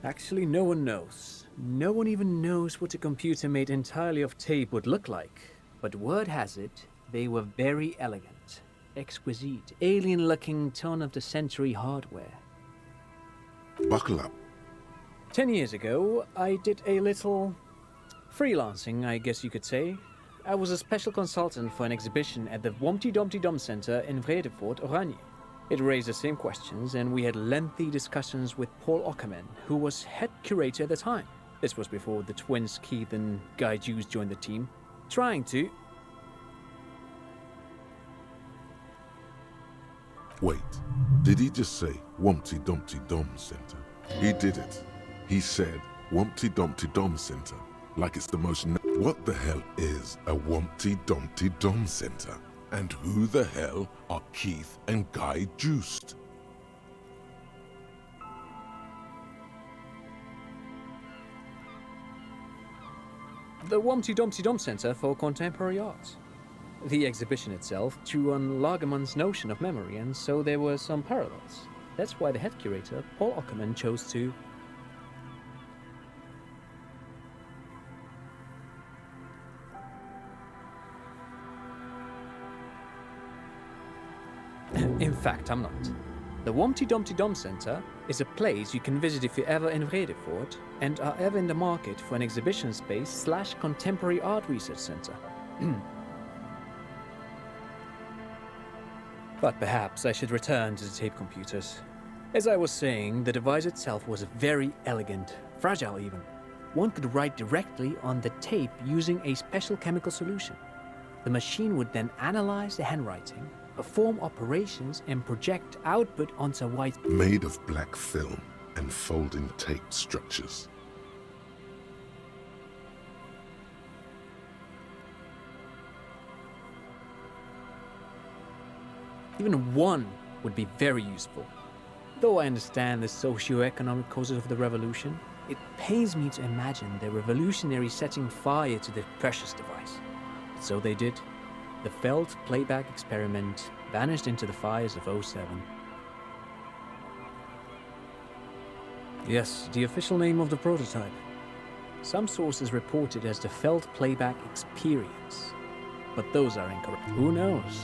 Actually, no one knows. No one even knows what a computer made entirely of tape would look like. But word has it, they were very elegant, exquisite, alien-looking turn-of-the-century hardware. Buckle up. 10 years ago, I did a little freelancing, I guess you could say. I was a special consultant for an exhibition at the Humpty Dumpty Dum Center in Vredefort, Oranje. It raised the same questions, and we had lengthy discussions with Paul Ockerman, who was head curator at the time. This was before the twins Keith and Guy Juice joined the team, trying to... Wait, did he just say Humpty Dumpty Dum Center? He did it. He said Humpty Dumpty Dum Center, like it's the most... What the hell is a Humpty Dumpty Dum Center? And who the hell are Keith and Guy Juice? The Humpty Dumpty Dum Center for Contemporary Art. The exhibition itself drew on Lagerman's notion of memory, and so there were some parallels. That's why the head curator, Paul Ockerman, chose to... In fact, I'm not. The Humpty Dumpty Dum Center is a place you can visit if you're ever in Vredefort and are ever in the market for an exhibition space / contemporary art research center. But perhaps I should return to the tape computers. As I was saying, the device itself was very elegant, fragile even. One could write directly on the tape using a special chemical solution. The machine would then analyze the handwriting, perform operations, and project output onto white... Made of black film and folding tape structures. Even one would be very useful. Though I understand the socio-economic causes of the revolution, it pains me to imagine the revolutionaries setting fire to the precious device. But so they did. The Feld playback experiment vanished into the fires of '07. Yes, the official name of the prototype. Some sources report it as the Feld playback experience. But those are incorrect. Who knows?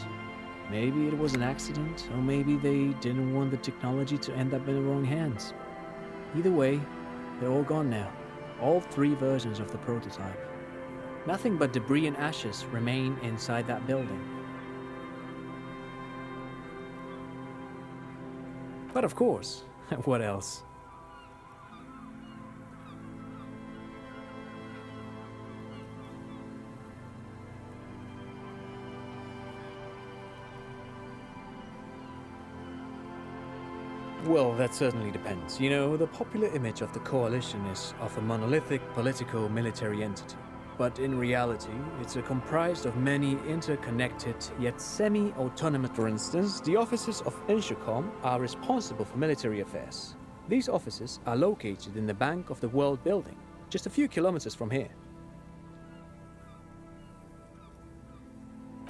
Maybe it was an accident, or maybe they didn't want the technology to end up in the wrong hands. Either way, they're all gone now. All 3 versions of the prototype. Nothing but debris and ashes remain inside that building. But of course, what else? Well, that certainly depends. You know, the popular image of the coalition is of a monolithic political military entity. But in reality, it's comprised of many interconnected yet semi-autonomous. For instance, the offices of Inchcom are responsible for military affairs. These offices are located in the Bank of the World building, just a few kilometers from here.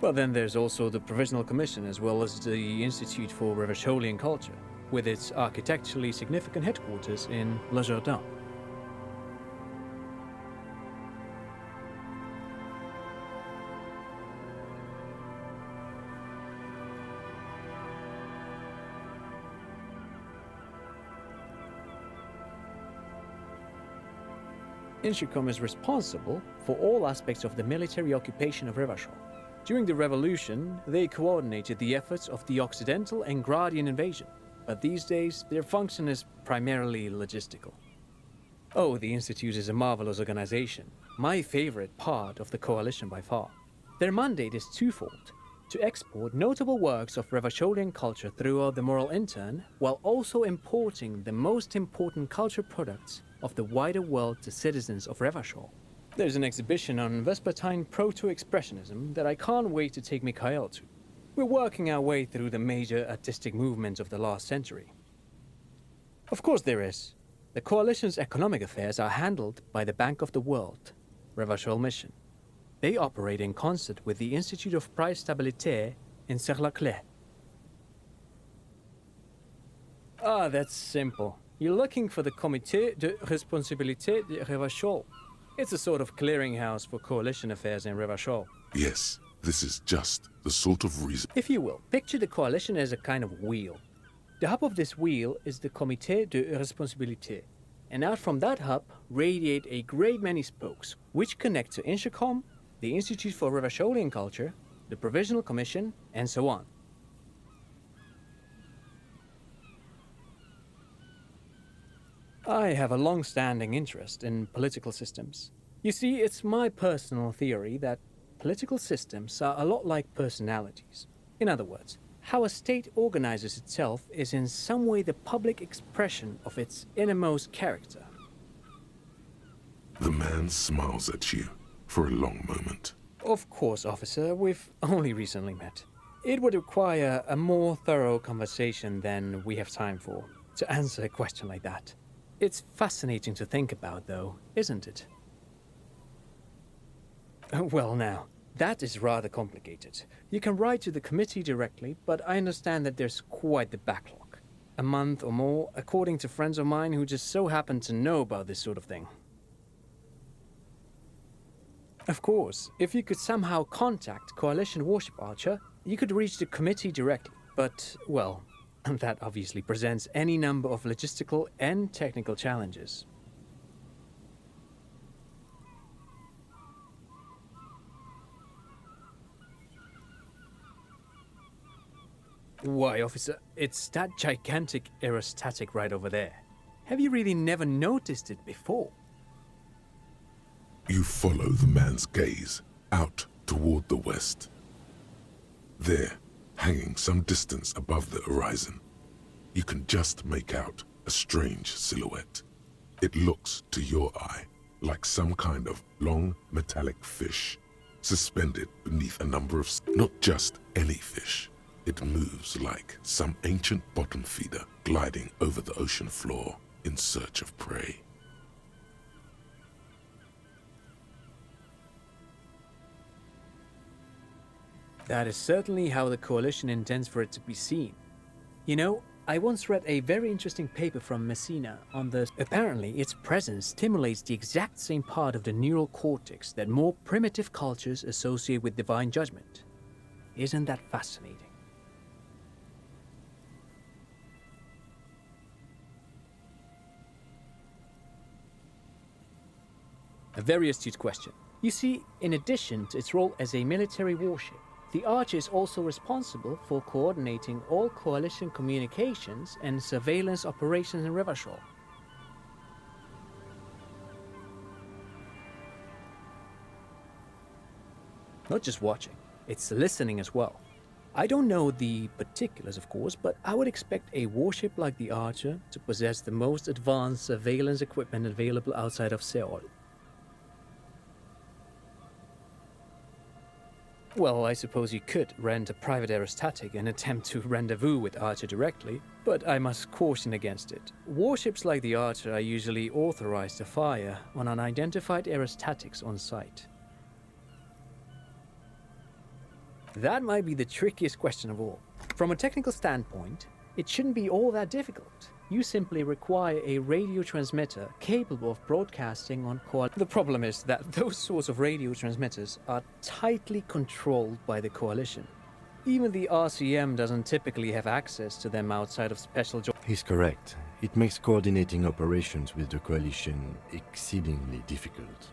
Well, then there's also the Provisional Commission, as well as the Institute for Revacholian Culture, with its architecturally significant headquarters in Le Jardin. Inchcom is responsible for all aspects of the military occupation of Revachol. During the revolution, they coordinated the efforts of the Occidental and Gradian invasion, but these days their function is primarily logistical. Oh, the Institute is a marvelous organization, my favorite part of the coalition by far. Their mandate is twofold: to export notable works of Revacholian culture throughout the moral intern, while also importing the most important cultural products of the wider world to citizens of Revachol. There's an exhibition on Vespertine Proto-Expressionism that I can't wait to take Mikhail to. We're working our way through the major artistic movements of the last century. Of course there is. The coalition's economic affairs are handled by the Bank of the World, Revachol Mission. They operate in concert with the Institute of Price Stabilité in Serre-la-Clé. Ah, that's simple. You're looking for the Comité de Responsabilité de Revachol. It's a sort of clearinghouse for coalition affairs in Revachol. Yes, this is just the sort of reason. If you will, picture the coalition as a kind of wheel. The hub of this wheel is the Comité de Responsabilité, and out from that hub radiate a great many spokes, which connect to Inchicom, the Institute for Revacholian Culture, the Provisional Commission, and so on. I have a long-standing interest in political systems. You see, it's my personal theory that political systems are a lot like personalities. In other words, how a state organizes itself is in some way the public expression of its innermost character. The man smiles at you for a long moment. Of course, officer, we've only recently met. It would require a more thorough conversation than we have time for to answer a question like that. It's fascinating to think about, though, isn't it? Well, now, that is rather complicated. You can write to the committee directly, but I understand that there's quite the backlog. A month or more, according to friends of mine who just so happen to know about this sort of thing. Of course, if you could somehow contact Coalition Warship Archer, you could reach the committee directly. But, well, that obviously presents any number of logistical and technical challenges. Why, officer, it's that gigantic aerostatic right over there. Have you really never noticed it before? You follow the man's gaze out toward the west. There, hanging some distance above the horizon, you can just make out a strange silhouette. It looks to your eye like some kind of long metallic fish suspended beneath a number of... Not just any fish. It moves like some ancient bottom feeder gliding over the ocean floor in search of prey. That is certainly how the Coalition intends for it to be seen. You know, I once read a very interesting paper from Messina on this. Apparently, its presence stimulates the exact same part of the neural cortex that more primitive cultures associate with divine judgment. Isn't that fascinating? A very astute question. You see, in addition to its role as a military warship, the Archer is also responsible for coordinating all coalition communications and surveillance operations in Revachol. Not just watching, it's listening as well. I don't know the particulars, of course, but I would expect a warship like the Archer to possess the most advanced surveillance equipment available outside of Seoul. Well, I suppose you could rent a private aerostatic and attempt to rendezvous with Archer directly, but I must caution against it. Warships like the Archer are usually authorized to fire on unidentified aerostatics on site. That might be the trickiest question of all. From a technical standpoint, it shouldn't be all that difficult. You simply require a radio transmitter capable of broadcasting on coalition. The problem is that those sorts of radio transmitters are tightly controlled by the coalition. Even the RCM doesn't typically have access to them outside of special jobs. He's correct. It makes coordinating operations with the coalition exceedingly difficult.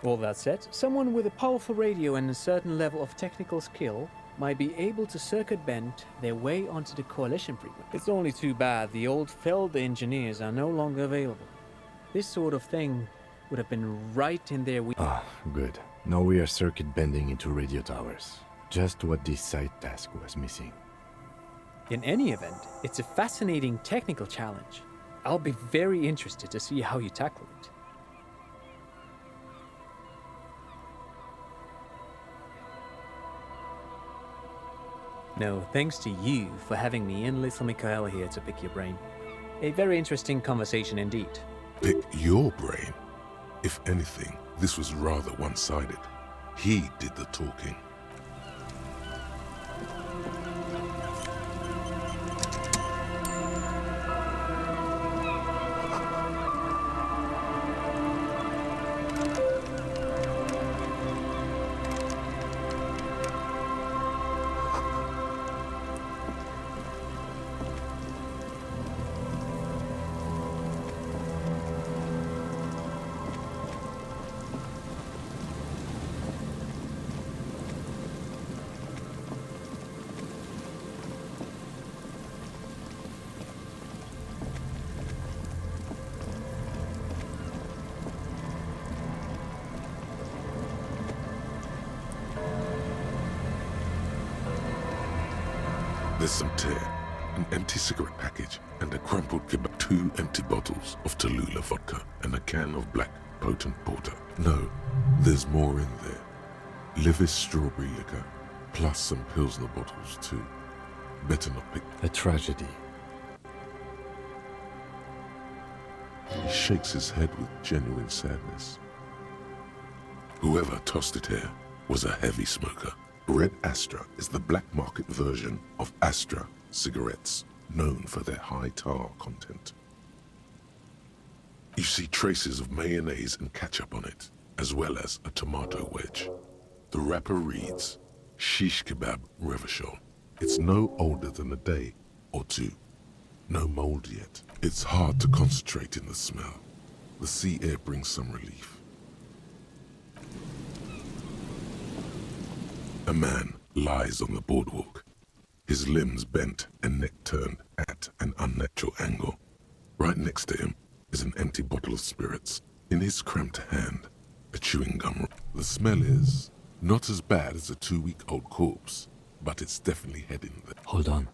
All that said, someone with a powerful radio and a certain level of technical skill might be able to circuit bend their way onto the coalition frequency. It's only too bad the old Feld engineers are no longer available. This sort of thing would have been right in their Ah, good. Now we are circuit bending into radio towers. Just what this side task was missing. In any event, it's a fascinating technical challenge. I'll be very interested to see how you tackle it. No, thanks to you for having me and little Mikhail here to pick your brain. A very interesting conversation indeed. Pick your brain? If anything, this was rather one-sided. He did the talking. There's some tear, an empty cigarette package, and a crumpled kebab. 2 empty bottles of Tallulah vodka and a can of black potent porter. No, there's more in there. Livis strawberry liquor, plus some Pilsner bottles too. Better not pick. A tragedy. He shakes his head with genuine sadness. Whoever tossed it here was a heavy smoker. Red Astra is the black market version of Astra cigarettes, known for their high tar content. You see traces of mayonnaise and ketchup on it, as well as a tomato wedge. The wrapper reads, Shish Kebab Revachol. It's no older than a day or two. No mold yet. It's hard to concentrate in the smell. The sea air brings some relief. A man lies on the boardwalk, his limbs bent and neck turned at an unnatural angle. Right next to him is an empty bottle of spirits. In his cramped hand, a chewing gum. The smell is not as bad as a 2-week-old corpse, but it's definitely heading there. Hold on.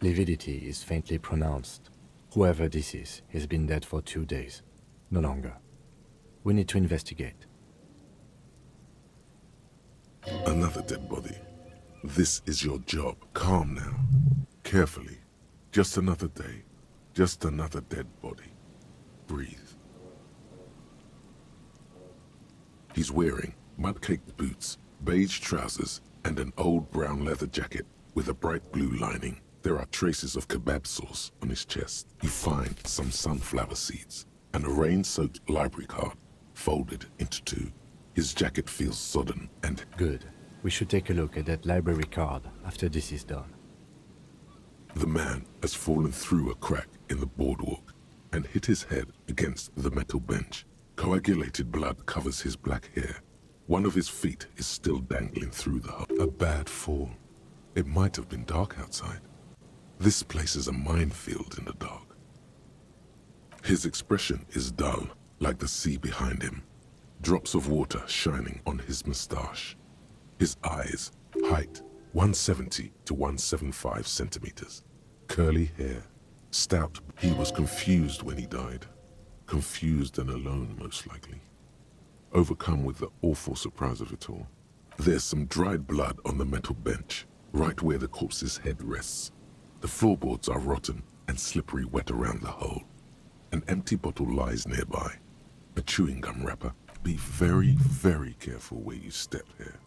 Lividity is faintly pronounced. Whoever this is has been dead for 2 days. No longer. We need to investigate. Another dead body. This is your job. Calm now. Carefully. Just another day. Just another dead body. Breathe. He's wearing mud-caked boots, beige trousers, and an old brown leather jacket with a bright blue lining. There are traces of kebab sauce on his chest. You find some sunflower seeds and a rain-soaked library card folded into 2. His jacket feels sodden and... Good. We should take a look at that library card after this is done. The man has fallen through a crack in the boardwalk and hit his head against the metal bench. Coagulated blood covers his black hair. One of his feet is still dangling through the hole. A bad fall. It might have been dark outside. This place is a minefield in the dark. His expression is dull, like the sea behind him. Drops of water shining on his mustache. His eyes, height 170 to 175 centimeters. Curly hair, stout. He was confused when he died. Confused and alone, most likely. Overcome with the awful surprise of it all. There's some dried blood on the metal bench, right where the corpse's head rests. The floorboards are rotten and slippery wet around the hole. An empty bottle lies nearby. A chewing gum wrapper. Be very, very careful where you step here.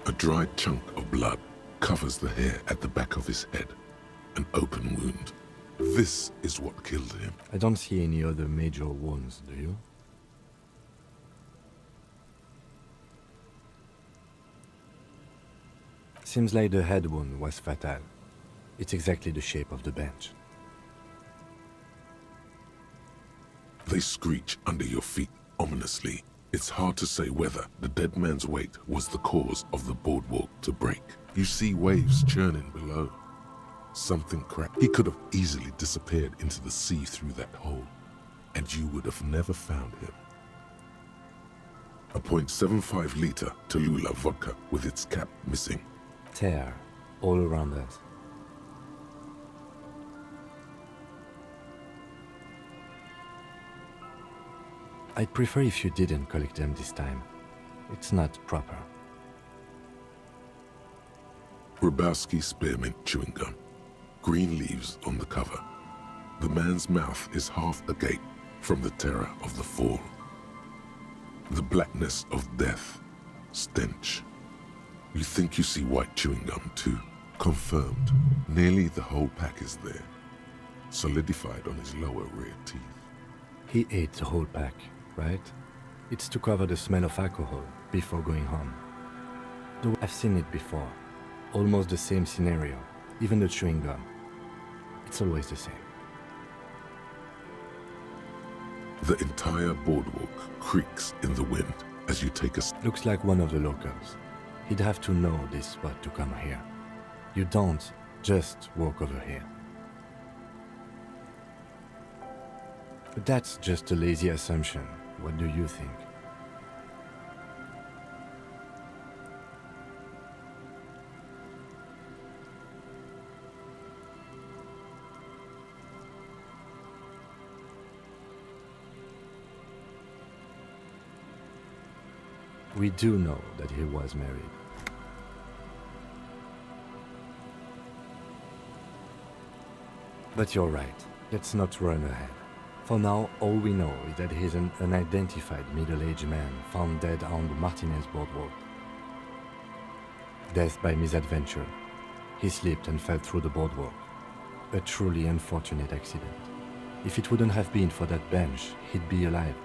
A dried chunk of blood covers the hair at the back of his head. An open wound. This is what killed him. I don't see any other major wounds, do you? Seems like the head wound was fatal. It's exactly the shape of the bench. They screech under your feet ominously. It's hard to say whether the dead man's weight was the cause of the boardwalk to break. You see waves churning below. Something cracked. He could have easily disappeared into the sea through that hole, and you would have never found him. A .75 liter Tallulah vodka with its cap missing. Tear all around us. I'd prefer if you didn't collect them this time. It's not proper. Rybowski spearmint chewing gum. Green leaves on the cover. The man's mouth is half agape from the terror of the fall. The blackness of death. Stench. You think you see white chewing gum too. Confirmed. Nearly the whole pack is there. Solidified on his lower rear teeth. He ate the whole pack, right? It's to cover the smell of alcohol before going home. Though I've seen it before. Almost the same scenario. Even the chewing gum. It's always the same. The entire boardwalk creaks in the wind as you take a step. Looks like one of the locals. He'd have to know this spot to come here. You don't Just walk over here. But that's just a lazy assumption. What do you think? We do know that he was married. But you're right, let's not run ahead. For now, all we know is that he's an unidentified middle-aged man found dead on the Martinez boardwalk. Death by misadventure. He slipped and fell through the boardwalk. A truly unfortunate accident. If it wouldn't have been for that bench, he'd be alive.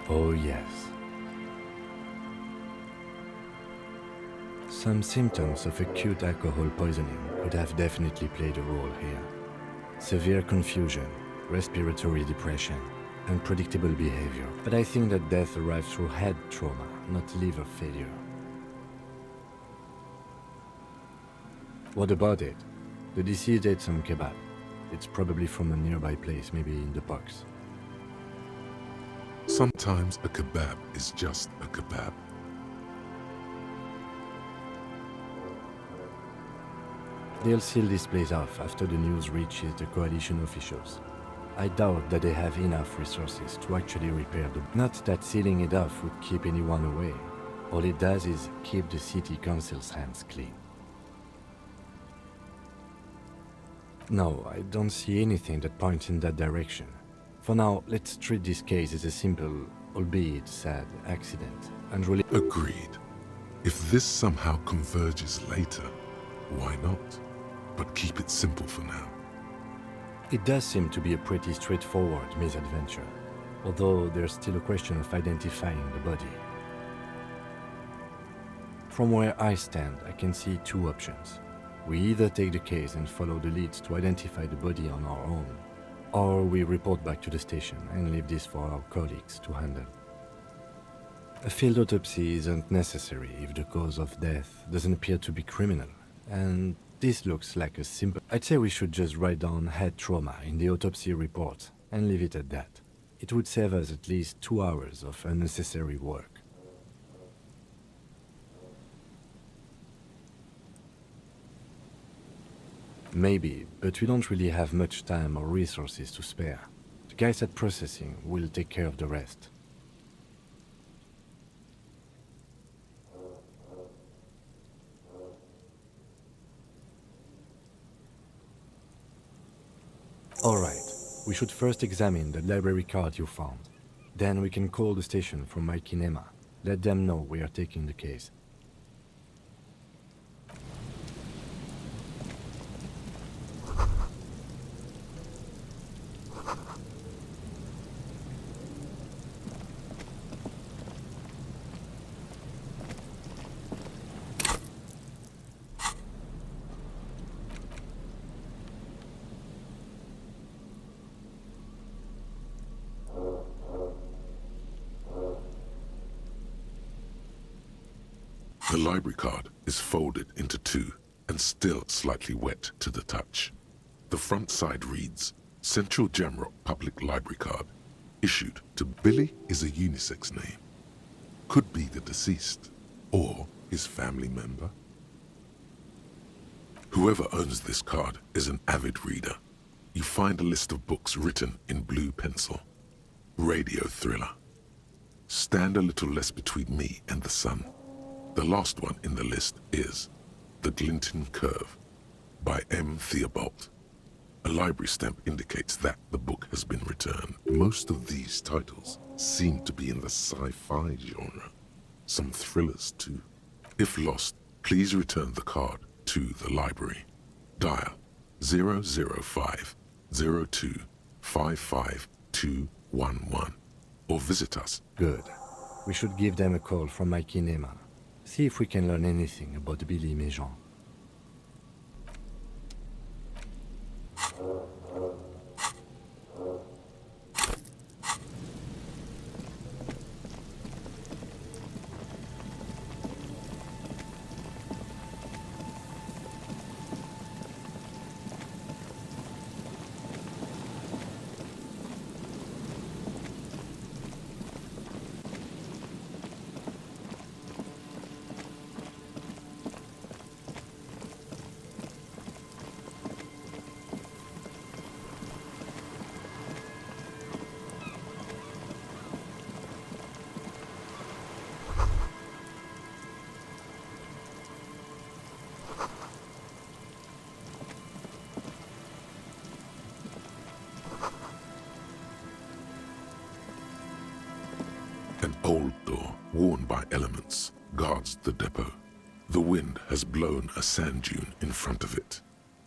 Oh yes. Some symptoms of acute alcohol poisoning could have definitely played a role here. Severe confusion, respiratory depression, unpredictable behavior. But I think that death arrived through head trauma, not liver failure. What about it? The deceased ate some kebab. It's probably from a nearby place, maybe in the box. Sometimes a kebab is just a kebab. They'll seal this place off after the news reaches the coalition officials. I doubt that they have enough resources to actually repair the... Not that sealing it off would keep anyone away. All it does is keep the city council's hands clean. No, I don't see anything that points in that direction. For now, let's treat this case as a simple, albeit sad, accident, and really... Agreed. If this somehow converges later, why not? But keep it simple for now. It does seem to be a pretty straightforward misadventure, although there's still a question of identifying the body. From where I stand, I can see two options. We either take the case and follow the leads to identify the body on our own, or we report back to the station and leave this for our colleagues to handle. A field autopsy isn't necessary if the cause of death doesn't appear to be criminal, and this looks like a simple... I'd say we should just write down head trauma in the autopsy report and leave it at that. It would save us at least 2 hours of unnecessary work. Maybe, but we don't really have much time or resources to spare. The guys at processing will take care of the rest. Alright, we should first examine the library card you found. Then we can call the station from my kinema. Let them know we are taking the case. The library card is folded into two and still slightly wet to the touch. The front side reads, Central Jamrock Public Library Card, issued to Billy is a unisex name. Could be the deceased, or his family member. Whoever owns this card is an avid reader. You find a list of books written in blue pencil. Radio thriller. Stand a little less between me and the sun. The last one in the list is The Glinton Curve by M. Theobald. A library stamp indicates that the book has been returned. Most of these titles seem to be in the sci-fi genre. Some thrillers too. If lost, please return the card to the library. Dial 005 02 55211 or visit us. Good. We should give them a call from my kinema. See if we can learn anything about Billy Méjean. elements guards the depot. The wind has blown a sand dune in front of it.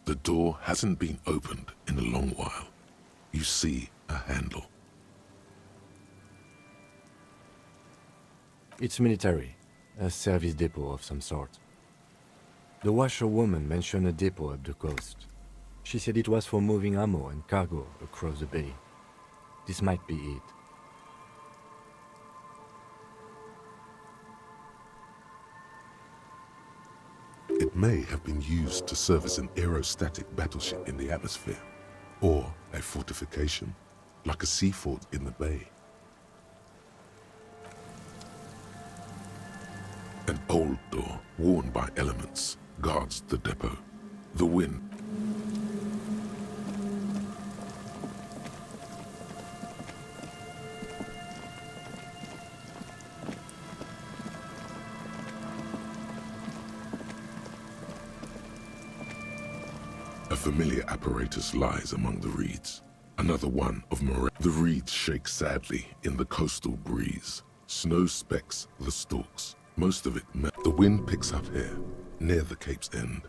The door hasn't been opened in a long while. You see a handle. It's military, a service depot of some sort. The washerwoman mentioned a depot up the coast. She said it was for moving ammo and cargo across the bay. This might be it. It may have been used to service an aerostatic battleship in the atmosphere, or a fortification, like a sea fort in the bay. An old door, worn by elements, guards the depot. The wind. A familiar apparatus lies among the reeds. Another one of The reeds shake sadly in the coastal breeze. Snow specks the stalks. Most of it The wind picks up here, near the Cape's end,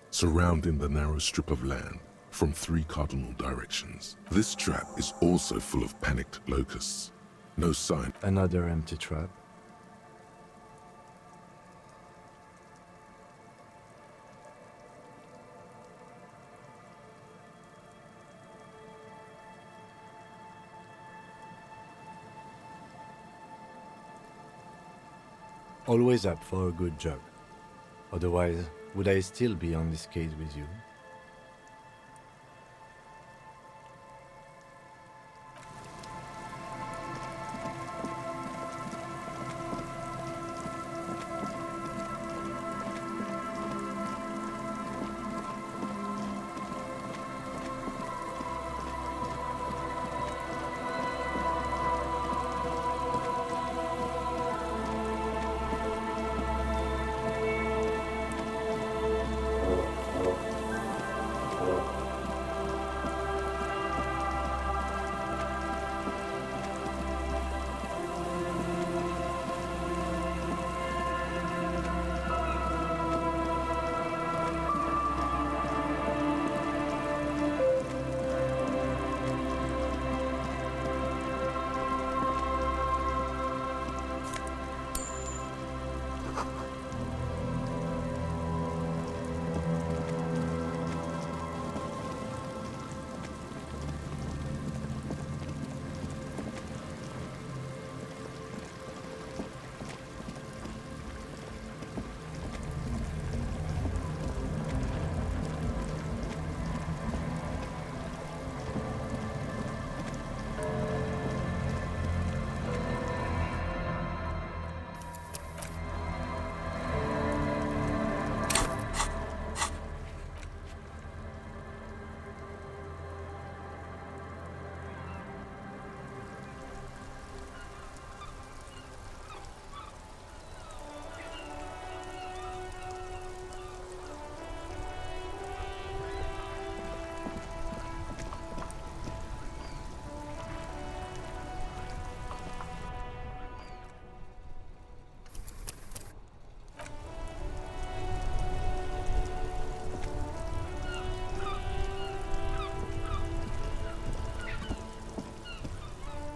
surrounding the narrow strip of land from 3 cardinal directions. This trap is also full of panicked locusts. No sign. Another empty trap. Always up for a good job. Otherwise, would I still be on this case with you?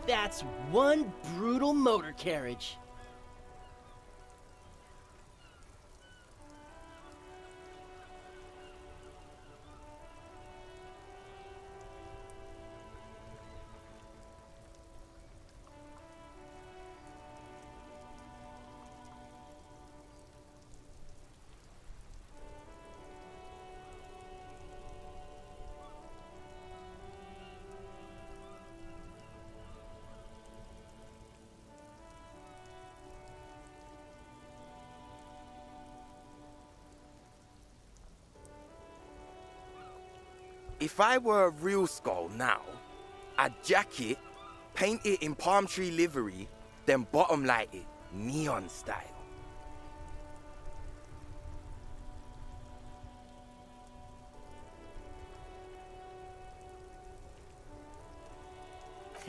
That's one brutal motor carriage. If I were a real skull now, I'd jack it, paint it in palm tree livery, then bottom light it, neon style.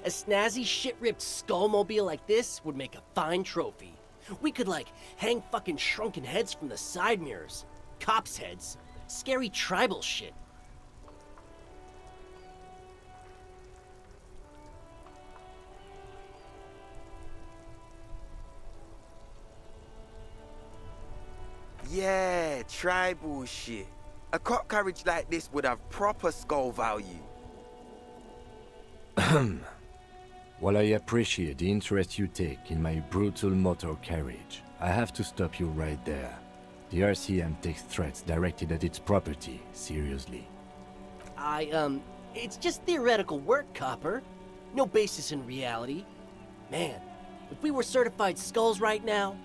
A snazzy shit-ripped skullmobile like this would make a fine trophy. We could, like, hang fucking shrunken heads from the side mirrors. Cops' heads. Scary tribal shit. Yeah, tribal shit. A cop carriage like this would have proper skull value. While I appreciate the interest you take in my brutal motor carriage, I have to stop you right there. The RCM takes threats directed at its property seriously. It's just theoretical work, Copper. No basis in reality. Man, if we were certified skulls right now...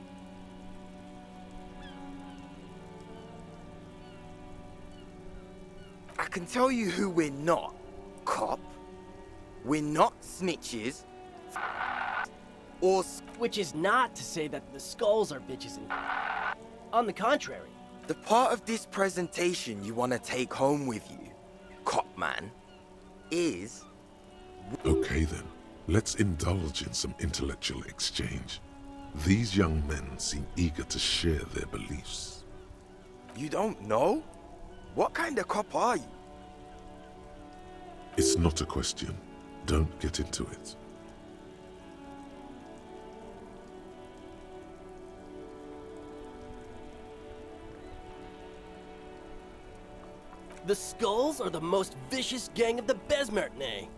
I can tell you who we're not, cop. We're not snitches. Or Which is not to say that the skulls are bitches and... On the contrary. the part of this presentation you want to take home with you, cop man, is... Okay then, let's indulge in some intellectual exchange. These young men seem eager to share their beliefs. You don't know? What kind of cop are you? It's not a question. Don't get into it. The Skulls are the most vicious gang of the Besmertne.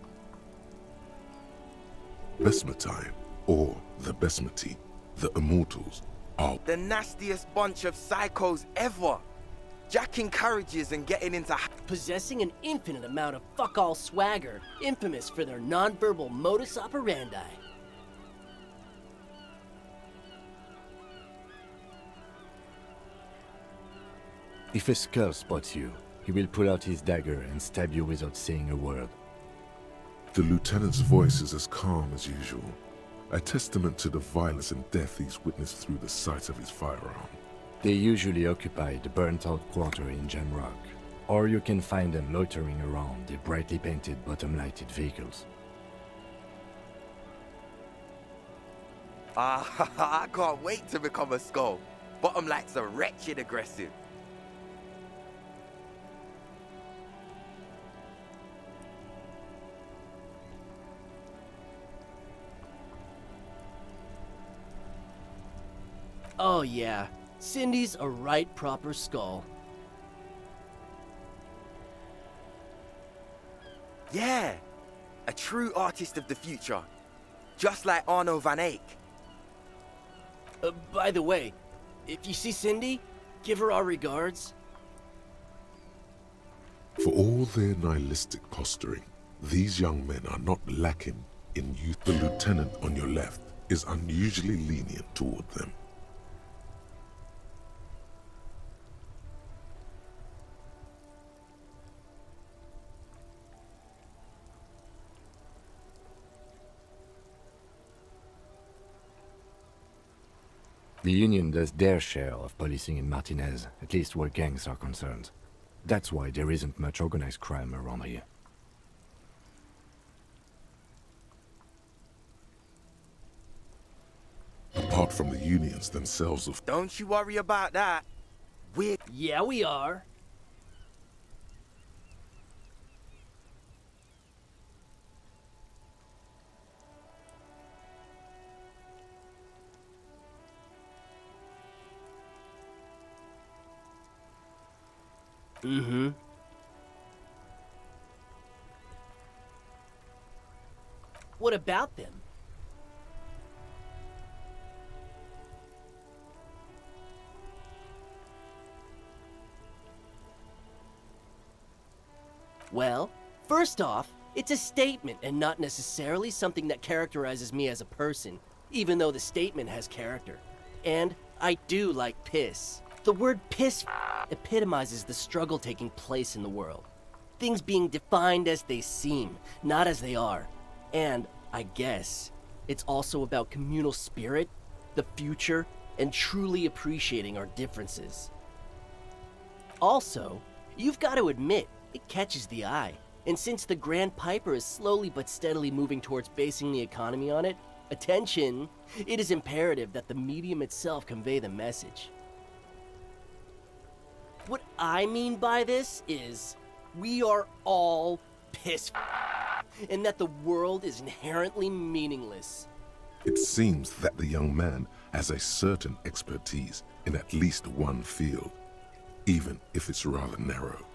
Besmatine, or the Besmati, the Immortals, are The nastiest bunch of psychos ever. Jacking carriages and getting into... Possessing an infinite amount of fuck-all swagger, infamous for their non-verbal modus operandi. If a skull spots you, he will pull out his dagger and stab you without saying a word. The lieutenant's voice is as calm as usual, a testament to the violence and death he's witnessed through the sight of his firearm. They usually occupy the burnt-out quarter in Jamrock, or you can find them loitering around the brightly painted bottom-lighted vehicles. I can't wait to become a skull. Bottom lights are wretched aggressive. Oh yeah, Cindy's a right proper skull. Yeah, a true artist of the future. Just like Arno van Eyck. By the way, if you see Cindy, give her our regards. For all their nihilistic posturing, these young men are not lacking in youth. The lieutenant on your left is unusually lenient toward them. The Union does their share of policing in Martinez, at least where gangs are concerned. That's why there isn't much organized crime around here. Apart from the unions themselves of... Don't you worry about that. We're... Yeah, we are. Mm-hmm. What about them? Well, first off, it's a statement and not necessarily something that characterizes me as a person, even though the statement has character. And I do like piss. The word piss epitomizes the struggle taking place in the world. Things being defined as they seem, not as they are. And, I guess, it's also about communal spirit, the future, and truly appreciating our differences. Also, you've got to admit, it catches the eye. And since the Grand Piper is slowly but steadily moving towards basing the economy on it, attention, it is imperative that the medium itself convey the message. What I mean by this is, we are all piss and that the world is inherently meaningless. It seems that the young man has a certain expertise in at least one field, even if it's rather narrow.